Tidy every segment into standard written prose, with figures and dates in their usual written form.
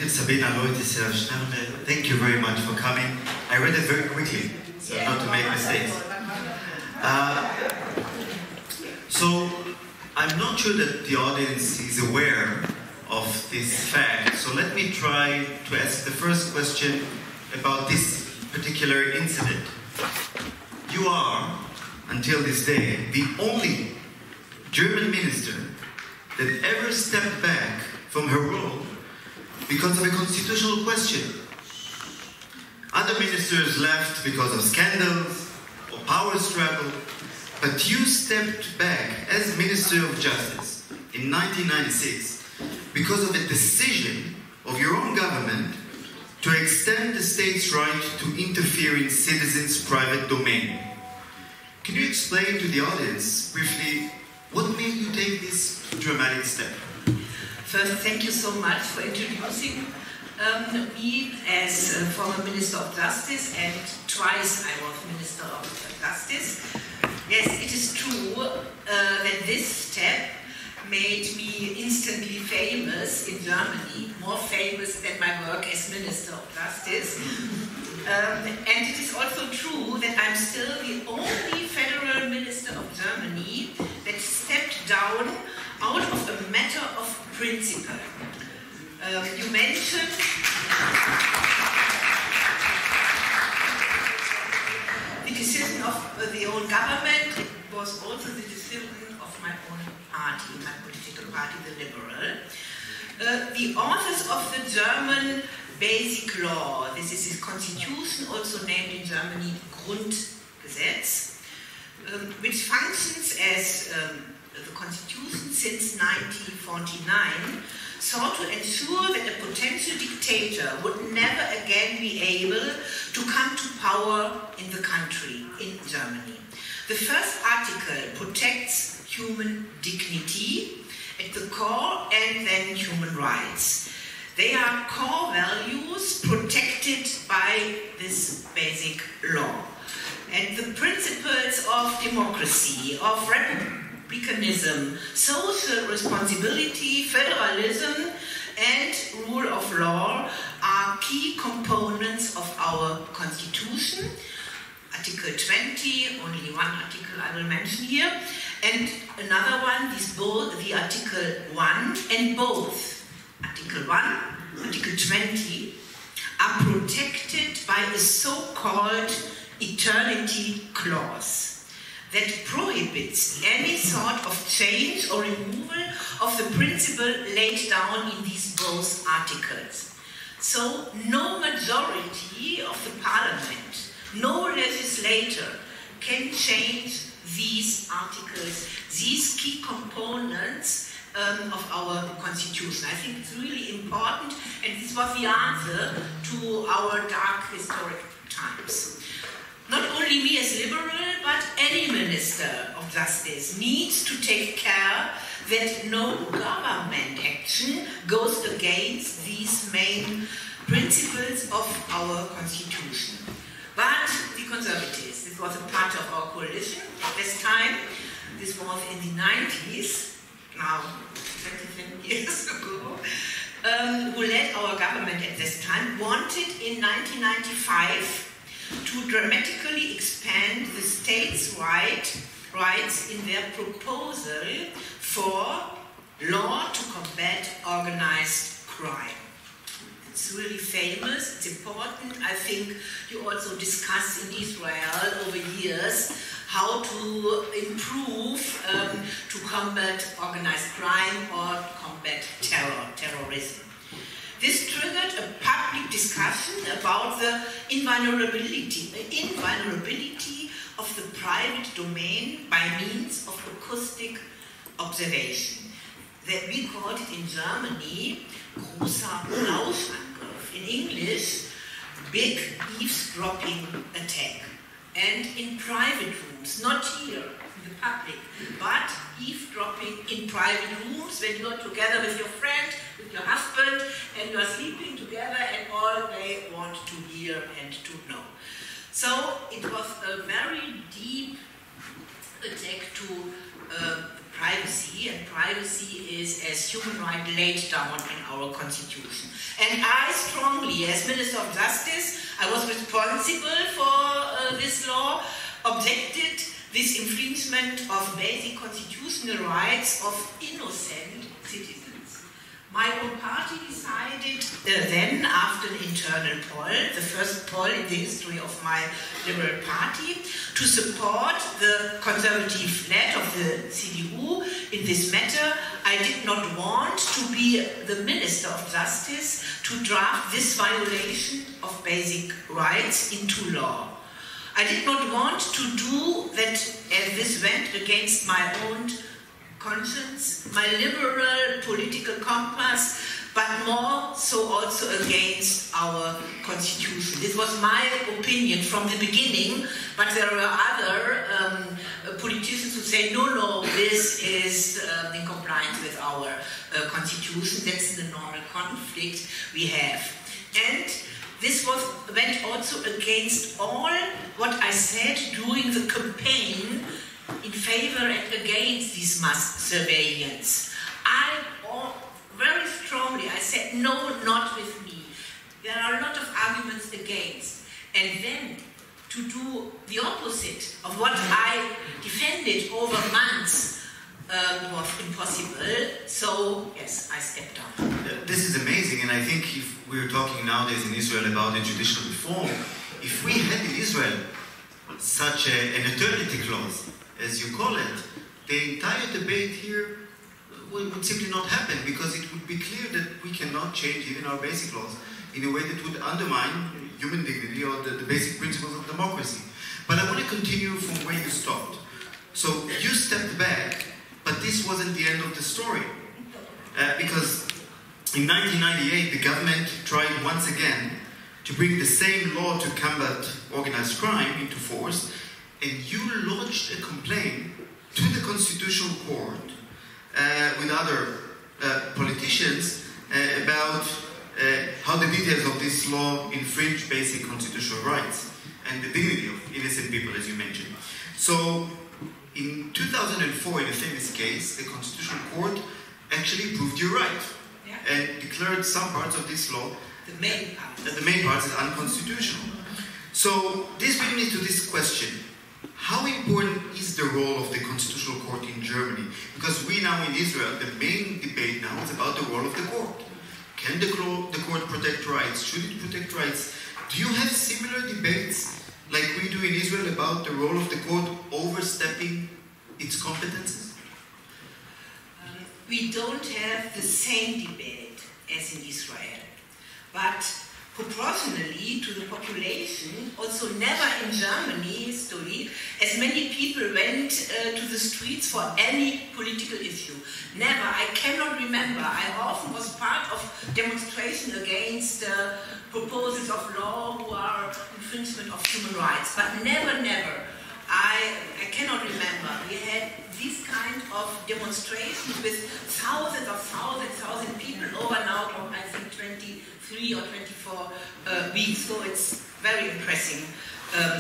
Sabine Leutheusser-Schnarrenberger, thank you very much for coming. I read it very quickly, so not to make mistakes. So, I'm not sure that the audience is aware of this fact, so let me try to ask the first question about this particular incident. You are, until this day, the only German minister that ever stepped back from her role because of a constitutional question. Other ministers left because of scandals or power struggle, but you stepped back as Minister of Justice in 1996 because of a decision of your own government to extend the state's right to interfere in citizens' private domain. Can you explain to the audience briefly what made you take this dramatic step? First, thank you so much for introducing me as former Minister of Justice, and twice I was Minister of Justice. Yes, it is true that this step made me instantly famous in Germany, more famous than my work as Minister of Justice. And it is also true that I'm still the only federal minister of Germany that stepped down out of a matter of principle. You mentioned the decision of the own government. It was also the decision of my own party, my political party, the Liberal. The authors of the German Basic Law, this is the constitution, also named in Germany Grundgesetz, which functions as the constitution since 1949, sought to ensure that a potential dictator would never again be able to come to power in the country, in Germany. The first article protects human dignity at the core, and then human rights. They are core values protected by this basic law. And the principles of democracy, of republicanism, social responsibility, federalism, and rule of law are key components of our constitution. Article 20, only one article I will mention here, and another one is both the Article 1, and both Article 1, Article 20 are protected by a so-called eternity clause that prohibits any sort of change or removal of the principle laid down in these both articles. So no majority of the parliament, no legislator can change these articles, these key components of our constitution. I think it's really important, and this was the answer to our dark historic times. Not only me as liberal, but any minister of justice needs to take care that no government action goes against these main principles of our constitution. But the conservatives, this was a part of our coalition at this time, this was in the 90s, now 27 years ago, who led our government at this time, wanted in 1995 to dramatically expand the states' rights in their proposal for law to combat organized crime. It's really famous, it's important. I think you also discussed in Israel over years how to improve to combat organized crime or combat terrorism. This triggered a public discussion about the invulnerability of the private domain by means of acoustic observation. That we called it in Germany großer Lauschangriff. In English, big eavesdropping attack. And in private rooms, not here in the public, but eavesdropping in private rooms when you are together with your friend, with your husband, and you are sleeping together and all they want to hear and to know. So it was a very deep attack to privacy and privacy is as human right laid down in our constitution. And I strongly, as Minister of Justice, I was responsible for this law, objected this infringement of basic constitutional rights of innocent citizens. My own party decided then, after an internal poll, the first poll in the history of my Liberal Party, to support the conservative lead of the CDU in this matter. I did not want to be the Minister of Justice to draft this violation of basic rights into law. I did not want to do that as this went against my own conscience, my liberal political compass, but more so also against our constitution. This was my opinion from the beginning, but there were other politicians who say, no, this is in compliance with our constitution. That's the normal conflict we have. And this went also against all what I said during the campaign in favor and against this mass surveillance. Very strongly, I said, no, not with me. There are a lot of arguments against. And then to do the opposite of what I defended over months was impossible. So, yes, I stepped down. This is amazing, and I think if we're talking nowadays in Israel about the judicial reform, if we had in Israel such an eternity clause, as you call it, the entire debate here would simply not happen, because it would be clear that we cannot change even our basic laws in a way that would undermine human dignity or the basic principles of democracy. But I want to continue from where you stopped. So you stepped back, but this wasn't the end of the story. Because in 1998, the government tried once again to bring the same law to combat organized crime into force, and you launched a complaint to the Constitutional Court with other politicians about how the details of this law infringe basic constitutional rights and the dignity of innocent people, as you mentioned. So, in 2004, in a famous case, the Constitutional Court actually proved you right and declared some parts of this law, the main parts, as unconstitutional. So, this brings me to this question. How important is the role of the Constitutional Court in Germany? Because we now in Israel, the main debate now is about the role of the court. Can the court protect rights? Should it protect rights? Do you have similar debates like we do in Israel about the role of the court overstepping its competences? We don't have the same debate as in Israel, but proportionally to the population, also never in Germany history, as many people went to the streets for any political issue. Never. I cannot remember. I often was part of demonstration against proposals of law who are infringement of human rights, but never. I cannot remember. We had these kind of demonstrations with thousands people over now, I think 23 or 24 weeks, so it's very impressive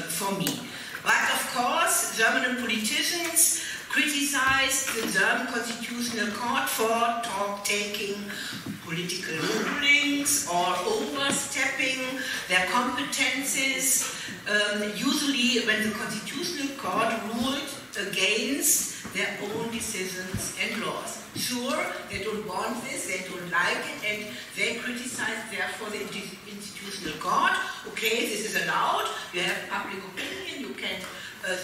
for me. But of course, German politicians criticized the German Constitutional Court for taking political rulings or overstepping their competences, usually when the Constitutional Court ruled against their own decisions and laws. Sure, they don't want this, they don't like it, and they criticize therefore the Institutional Court. Okay, this is allowed, you have public opinion, you can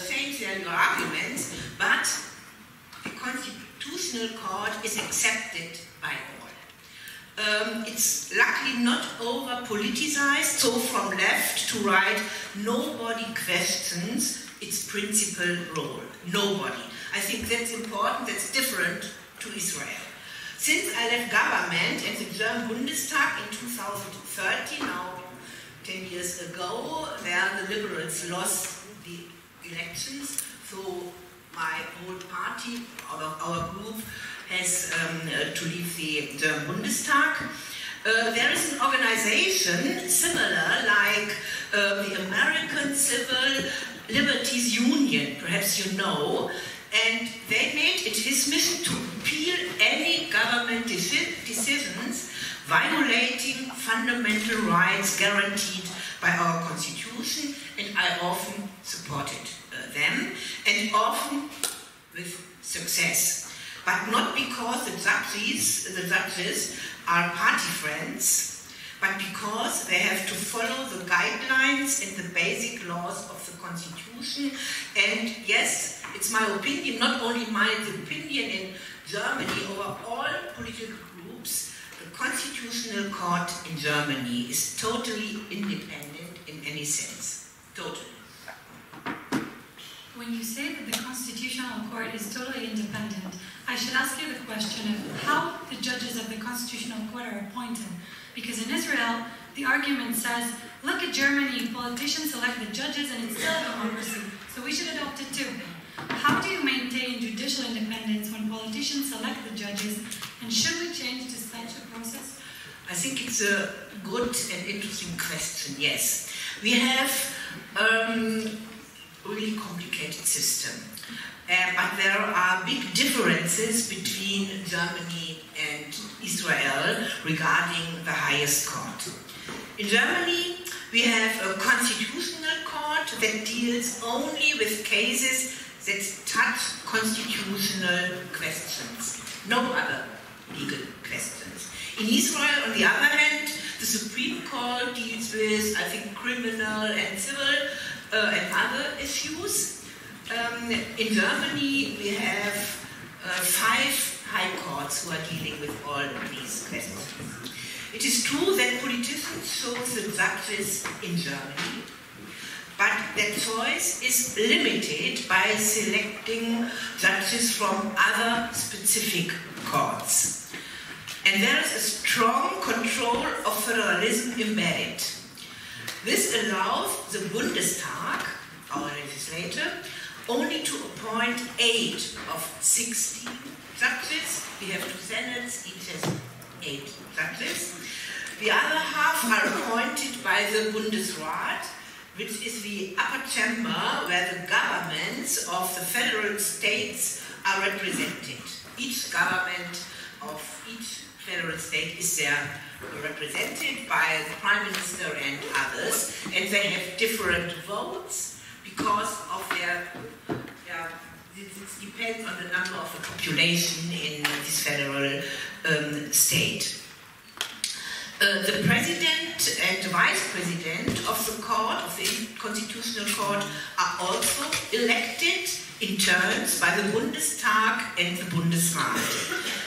change your arguments, but the Constitutional Court is accepted by all. It's luckily not over-politicized, so from left to right, nobody questions its principal role. Nobody. I think that's important, that's different to Israel. Since I left government and the German Bundestag in 2013, now 10 years ago, there the liberals lost the elections, so my whole party, our group, has to leave the German Bundestag. There is an organization similar like the American Civil Liberties Union, perhaps you know, and they made it his mission to appeal any government decisions violating fundamental rights guaranteed by our constitution, and I often supported them, and often with success. But not because the judges are party friends, but because they have to follow the guidelines and the basic laws of the Constitution. And yes, it's my opinion, not only my opinion in Germany, over all political groups, the Constitutional Court in Germany is totally independent in any sense. Totally. When you say that the Constitutional Court is totally independent, I should ask you the question of how the judges of the Constitutional Court are appointed. Because in Israel, the argument says, look at Germany, politicians elect the judges and it's still a democracy, so we should adopt it too. How do you maintain judicial independence when politicians select the judges, and should we change to such a process? I think it's a good and interesting question, yes. We have a really complicated system, but there are big differences between Germany and Israel regarding the highest court. In Germany, we have a constitutional court that deals only with cases that touch constitutional questions, no other legal questions. In Israel, on the other hand, the Supreme Court deals with, I think, criminal and civil and other issues. In Germany, we have 5 high courts who are dealing with all of these questions. It is true that politicians choose the judges in Germany, but that choice is limited by selecting judges from other specific courts. And there is a strong control of federalism embedded. This allows the Bundestag, our legislature, only to appoint 8 of 16 judges. We have 2 senates, each has 8 judges. The other half are appointed by the Bundesrat, which is the upper chamber where the governments of the federal states are represented. Each government of each federal state is there represented by the Prime Minister and others, and they have different votes because of their, it depends on the number of the population in this federal state. The president and the vice president of the court, of the Constitutional Court, are also elected in turns by the Bundestag and the Bundesrat.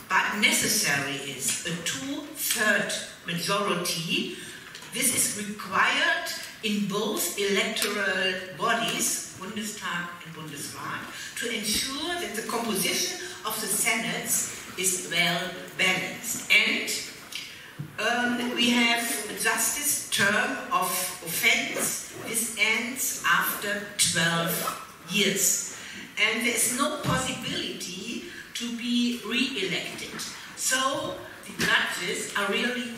But necessary is a 2/3 majority. This is required in both electoral bodies, Bundestag and Bundesrat, to ensure that the composition of the senates is well balanced. And we have a justice term of offense. This ends after 12 years. And there is no possibility to be re-elected. So the judges are really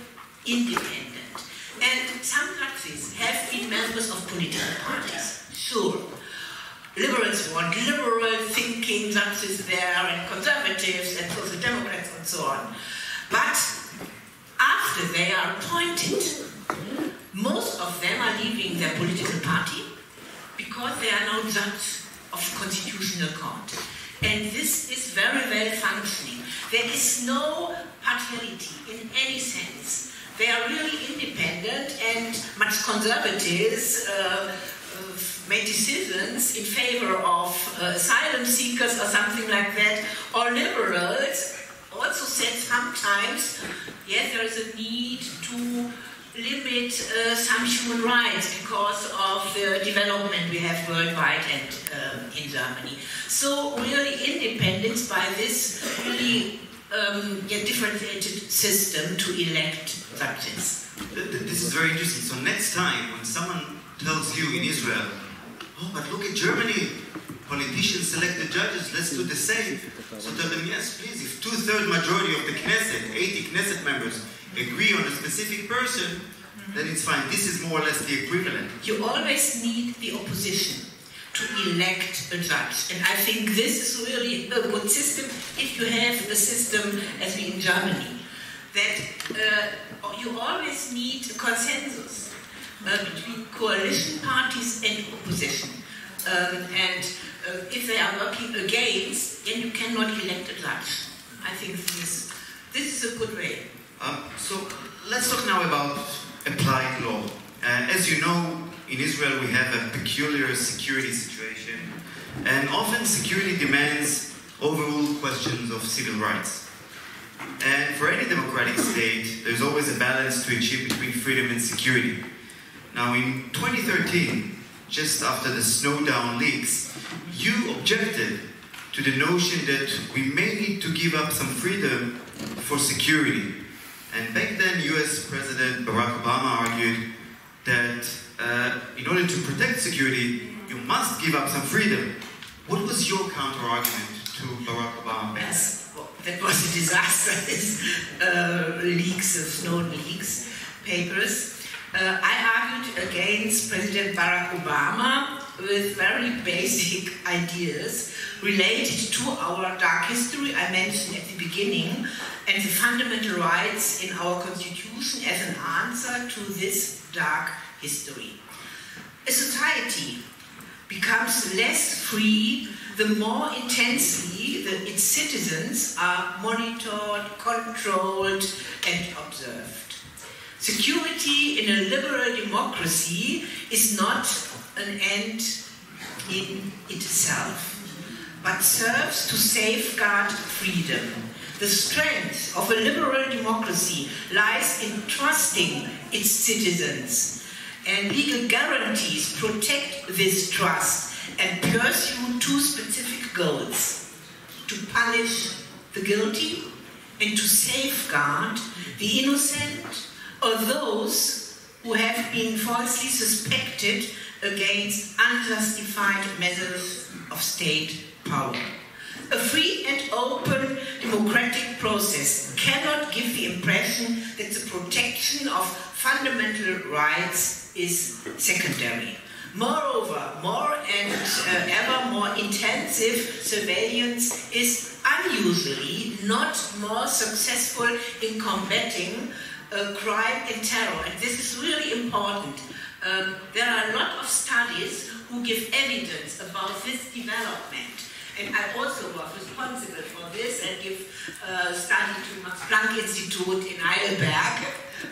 independent. And some judges have been members of political parties. Sure. Liberals want liberal thinking judges there, and conservatives and social democrats and so on. But after they are appointed, most of them are leaving their political party because they are now judges of the Constitutional Court. And this is very well functioning. There is no partiality in any sense. They are really independent, and much conservatives make decisions in favor of asylum seekers or something like that, or liberals also said sometimes, yes, there is a need to limit some human rights because of the development we have worldwide and in Germany. So really independence by this really differentiated system to elect judges. This is very interesting. So next time when someone tells you in Israel, oh, but look at Germany, politicians select the judges, let's do the same. So tell them, yes, please, if 2/3 majority of the Knesset, 80 Knesset members, agree on a specific person, then it's fine. This is more or less the equivalent. You always need the opposition. to elect a judge. And I think this is really a good system if you have a system as we in Germany, that you always need a consensus between coalition parties and opposition. If they are working against, then you cannot elect a judge. I think this is a good way. So let's talk now about applied law. As you know, in Israel we have a peculiar security situation, and often security demands overrule questions of civil rights. And for any democratic state, there's always a balance to achieve between freedom and security. Now, in 2013, just after the Snowdown leaks, you objected to the notion that we may need to give up some freedom for security. And back then, US President Barack Obama argued that in order to protect security, you must give up some freedom. What was your counter-argument to Barack Obama? Yes, well, that was a disaster, leaks of Snowden leaks, papers. I argued against President Barack Obama with very basic ideas related to our dark history I mentioned at the beginning, and the fundamental rights in our constitution as an answer to this dark history. A society becomes less free the more intensely its citizens are monitored, controlled, and observed. Security in a liberal democracy is not an end in itself, but serves to safeguard freedom. The strength of a liberal democracy lies in trusting its citizens, and legal guarantees protect this trust and pursue two specific goals: to punish the guilty and to safeguard the innocent or those who have been falsely suspected against unjustified measures of state power. A free and open democratic process cannot give the impression that the protection of fundamental rights is secondary. Moreover, more and ever more intensive surveillance is unusually not more successful in combating crime and terror, and this is really important. There are a lot of studies who give evidence about this development, and I also was responsible for this and give study to Max Planck Institute in Heidelberg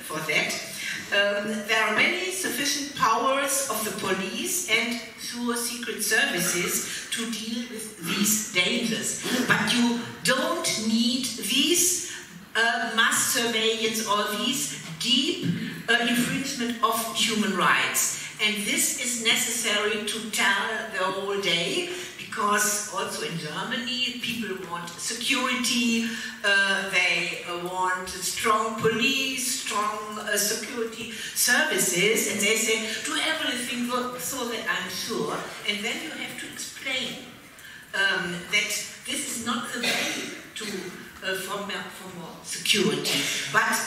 for that. There are many sufficient powers of the police and through secret services to deal with these dangers, but you don't need these mass surveillance or these deep infringement of human rights. And this is necessary to tell the whole day, because also in Germany people want security, they want strong police, strong security services, and they say, do everything so that I'm sure. And then you have to explain that this is not the way to for more security, but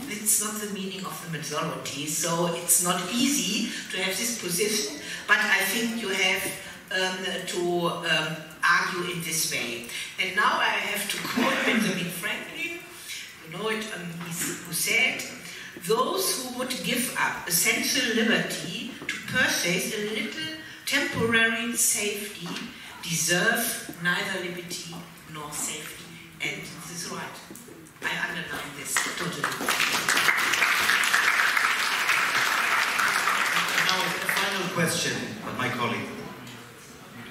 it's not the meaning of the majority, so it's not easy to have this position, but I think you have to argue in this way. And now I have to quote Benjamin Franklin, you know it, who said, "Those who would give up essential liberty to purchase a little temporary safety deserve neither liberty nor safety." And this is right. I underline this totally. Now, a final question of my colleague.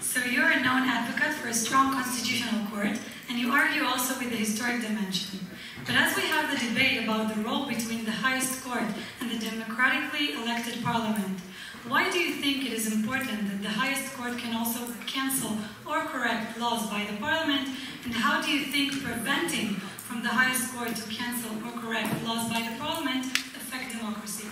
So you're a known advocate for a strong constitutional court, and you argue also with the historic dimension. But as we have the debate about the role between the highest court and the democratically elected parliament, why do you think it is important that the highest court can also cancel or correct laws by the parliament, and how do you think preventing from the highest court to cancel or correct laws by the parliament affect democracy?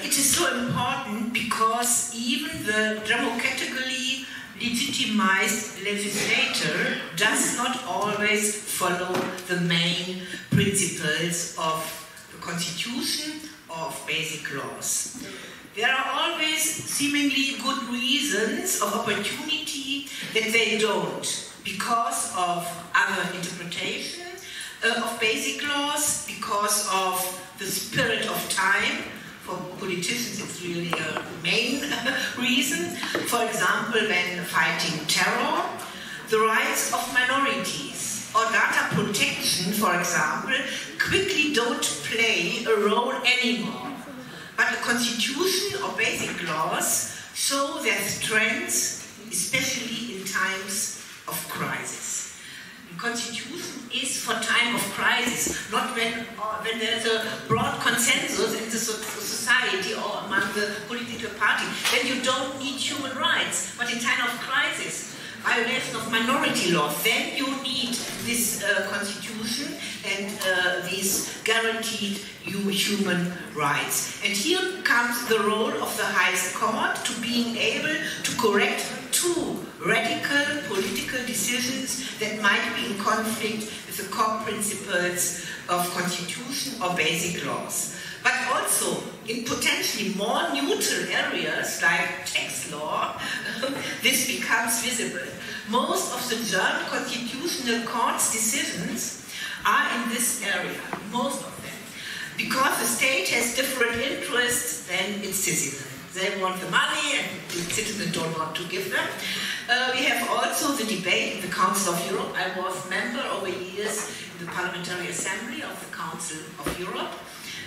It is so important because even the democratically legitimized legislator does not always follow the main principles of the constitution of basic laws. There are always seemingly good reasons of opportunity that they don't, because of other interpretation of basic laws, because of the spirit of time. For politicians, it's really a main reason. For example, when fighting terror, the rights of minorities or data protection, for example, quickly don't play a role anymore. But the constitution or basic laws show their strengths, especially in times of crisis. The constitution is for time of crisis, not when there's a broad consensus in the society or among the political party. Then you don't need human rights. But in time of crisis, violation of minority laws, then you need this constitution and these guaranteed human rights. And here comes the role of the highest court to being able to correct two radical political decisions that might be in conflict with the core principles of constitution or basic laws. But also in potentially more neutral areas like tax law, this becomes visible. Most of the German constitutional court's decisions are in this area, most of them, because the state has different interests than its citizens. They want the money and the citizens don't want to give them. We have also the debate in the Council of Europe. I was member over years in the Parliamentary Assembly of the Council of Europe.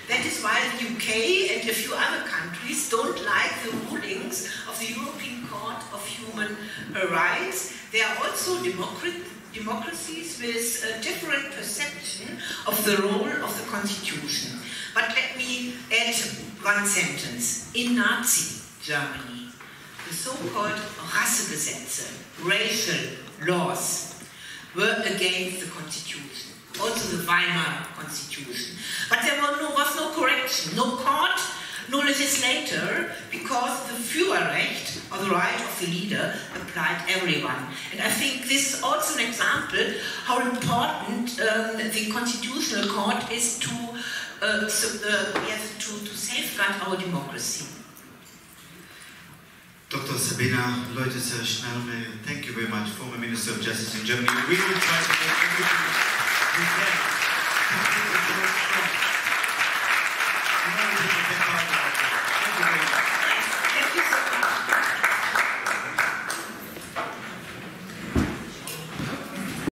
That is why the UK and a few other countries don't like the rulings of the European Court of Human Rights. They are also democracies with a different perception of the role of the Constitution. But let me add one sentence. In Nazi Germany, the so-called Rassegesetze, racial laws, were against the Constitution. Also the Weimar Constitution. But there was no correction, no court, no legislator, because the Führerrecht, or the right of the leader, applied everyone. And I think this is also an example how important the Constitutional Court is to safeguard our democracy. Dr. Sabine Leutheusser-Schnarrenberger, thank you very much, former Minister of Justice in Germany. We will try to make everything we can to keep the